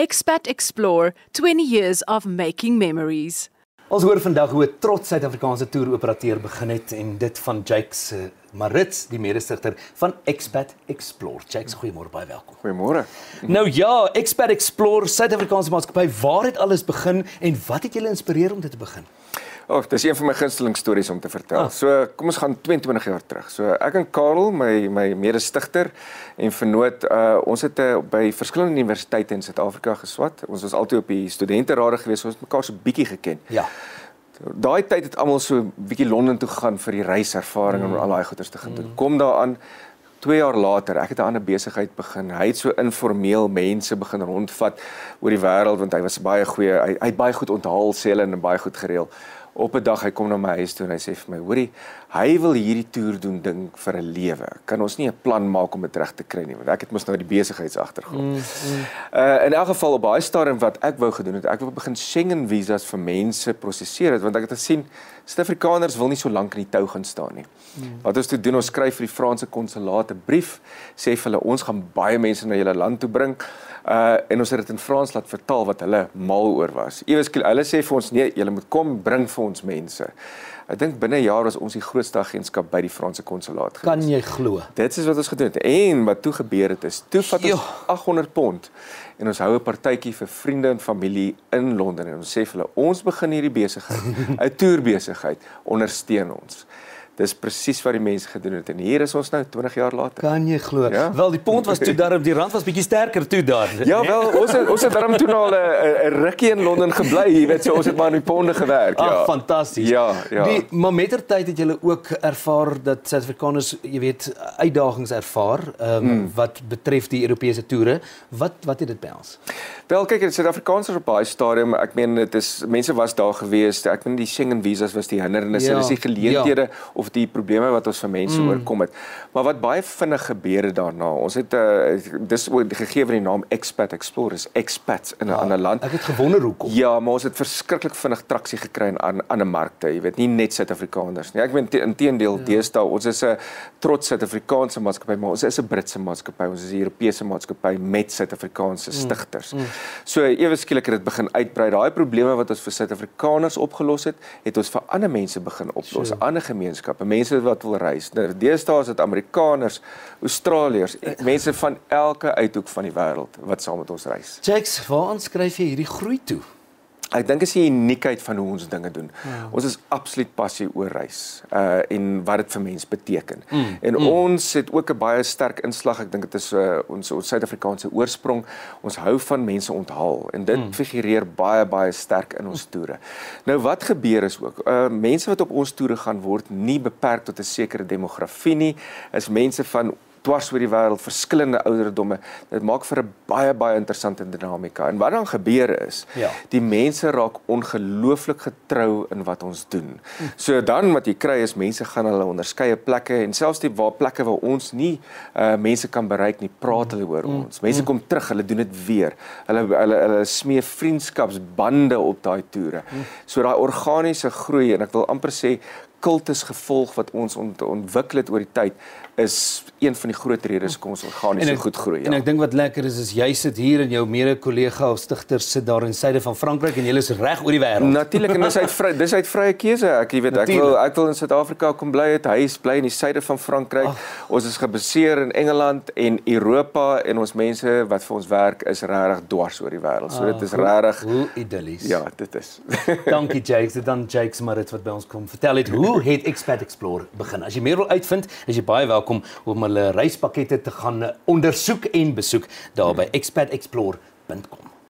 Expat Explore, 20 years of making memories. Ons hoor vandag hoe 'n trots Suid-Afrikaanse toeroperateur begin het en dit van Jakes Marits, die mede-stigter van Expat Explore. Jakes, goeiemôre, baie welkom. Goeiemôre. Nou ja, Expat Explore, Suid-Afrikaanse maatskappy, waar het alles begin en wat het julle inspireer om dit te begin? Dis een van my gunsteling stories om te vertel. So, kom ons gaan 22 jaar terug. So, ek en Karel, my mede-stigter en vernoot, ons het by verskillende universiteite in Suid-Afrika geswat. Ons was altyd op die studenterade gewees, ons het mekaar so bietjie geken. Ja. Daai tyd het almal so bietjie Londen toe gegaan vir die reiservaring en al daai goeders te gaan doen. Kom daaraan 2 jaar later, ek het 'n ander besigheid begin. Hy het so informeel mense begin rondvat oor die wêreld want hy was baie goeie, hy het baie goed onthaal sê hulle en baie goed gereël. Op 'n dag hy kom na my huis toe en hy sê vir my, hoorie, hy wil hierdie toer doen ding vir 'n lewe. Kan ons nie 'n plan maak om dit reg te kry nie, want ek het mos nou die besigheidsagtergrond. In elk geval op baie stadium wat ek wou gedoen het, ek wou begin Schengen visas vir mense prosesseer het, want ek het gesien Suid-Afrikaners wil nie so lank in die tou gaan staan nie. Wat ons toe doen, ons skryf vir die Franse konsulaat 'n brief, sê vir hulle ons gaan baie mense na julle land toe bring. En ons het dit in Frans laat vertaal wat hulle mal oor was. Hulle sê vir ons, nee, julle moet kom, bring vir ons mense. Ek dink binne 'n jaar was ons die grootste agentskap by die Franse konsulaat gewees. Kan jy glo? Dit is wat ons gedoen het. En wat toe gebeur het is, toe vat ons £800 en ons hou 'n partytjie vir vriende en familie in Londen en ons sê vir hulle, ons begin hierdie besigheid, 'n toerbesigheid, ondersteun ons. Dis presies wat die mense gedoen het en hier is ons nou 20 jaar later. Kan jy glo? Ja? Wel, die pond was toe darm, die rand was bietjie sterker toe daar. Ja, wel, ons het daarom toen al 'n rukkie in Londen gebly, jy weet, so ons het maar in die ponde gewerk. Ag, ja. fantasties. Ja. Maar mettertyd het julle ook ervaar dat Suid-Afrikaners, jy weet, uitdagings ervaar, wat betref die Europese toere. Wat het dit behels? Wel, kyk, die Suid-Afrikaners op baie stadium, ek meen, mense was daar gewees, ek meen die Schengen visas was die hindernisse, dis die geleenthede of die probleme wat ons vir mense oorkom het. Maar wat baie vinnig gebeur het daarna, ons het, dis gegee die naam Expat Explore, is expats in 'n ander land. Ek het gewonder hoekom. Ja, maar ons het verskriklik vinnig traksie gekry aan ander markte, jy weet, nie net Suid-Afrikaners nie. Ek meen, inteendeel, deesdae, ons is 'n trots Suid-Afrikaanse maatskappy, maar ons is 'n Britse maatskappy, ons is 'n Europese maatskappy met Suid-Afrikaanse stigters. So, ewe skielik het dit begin uitbrei. Daai probleme wat ons vir Suid-Afrikaners opgelos het ons vir ander mense begin oplos, ander gemeenskappe, mense wat wil reis. Deesdae is dit Amerikaners, Australiërs, mense van elke uithoek van die wêreld wat saam met ons reis. Jakes, waaraan skryf jy hierdie groei toe? Ek dink is die uniekheid van hoe ons dinge doen. Ons is absoluut passie oor reis en wat dit vir mens beteken. En ons het ook 'n baie sterk inslag, ek dink dit is ons Suid-Afrikaanse oorsprong. Ons hou van mense onthaal en dit figureer baie sterk in ons toere. Nou wat gebeur is ook, mense wat op ons toere gaan word nie beperk tot 'n sekere demografie nie, is mense van dwars oor die wêreld, verskillende ouderdomme. Dit maak vir 'n baie interessante dinamika. En wat dan gebeur is, die mense raak ongelooflik getrou in wat ons doen. So dan wat jy kry is, mense gaan hulle onderskeie plekke, en selfs die plekke waar ons nie mense kan bereik nie, praat hulle oor ons. Mense kom terug, hulle doen dit weer. Hulle smee vriendskapsbande op daai toere. So daai organiese groei, en ek wil amper sê, kultusgevolg wat ons ontwikkel het oor die tyd, is een van die groot redes kom ons organies so goed groei. En ek dink wat lekker is jy sit hier en jou mede-kollega of stigter sit daar in die suide van Frankryk en julle is reg oor die wêreld. Natuurlik, en dis uit vrye keuse. Ek wil in Suid-Afrika kom bly het, hy bly in die suide van Frankryk. Ons is gebaseer in Engeland en Europa en ons mense wat vir ons werk is regtig dwars oor die wêreld. So dit is regtig hoe idyllies. Ja, dit is. Dankie Jakes, dit dan Jakes Marits wat by ons kom vertel het hoe het Expat Explore begin. As jy meer wil uitvind, is jy baie welkom om hulle reispakkette te gaan ondersoek en besoek daar by expatexplore.com.